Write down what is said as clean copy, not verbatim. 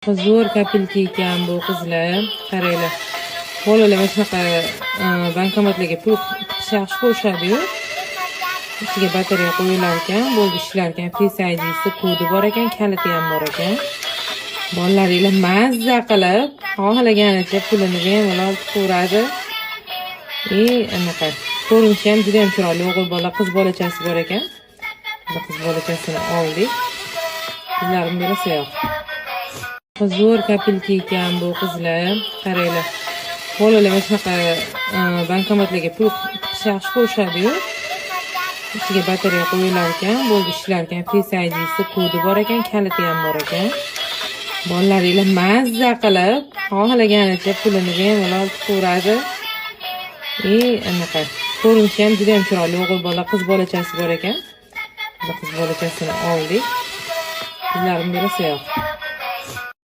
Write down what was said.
Zo'r kapelka ekan bu qizlar. Qaranglar. Bolalar mana shunaqa bankomatlarga pul yaxshi qo'yishadi-yu. Ichiga batareya qo'yilar ekan, bo'ldi ishlar ekan. Face ID'si kodi bor ekan, kaliti ham bor ekan. Bolalaringlar mazza qilib, xohlaganicha pulini bemalol tutaveradi. Anaqa. Ko'rinishi ham juda ham chiroyli o'g'il bola, qiz bolachasi bor ekan. Qiz bolachasini oldik. Qizlarim berasa yo'q. Zo'r kapelka ekan bu qizlar. Qaranglar. Bolalar mana shunaqa bankomatlarga pul yaxshi qo'yishadi-yu. Ichiga batareya qo'yilar ekan, bo'ldi ishlar ekan. Face ID'si kodi bor ekan, kaliti ham bor ekan. Bolalaringlar mazza qilib, xohlaganicha pulini bemalol tutaveradi. Anaqa. Ko'rinishi ham juda ham chiroyli o'g'il bola, qiz bolachasi bor ekan. Qiz bolachasini oldik. Qizlarim berasa yo'q.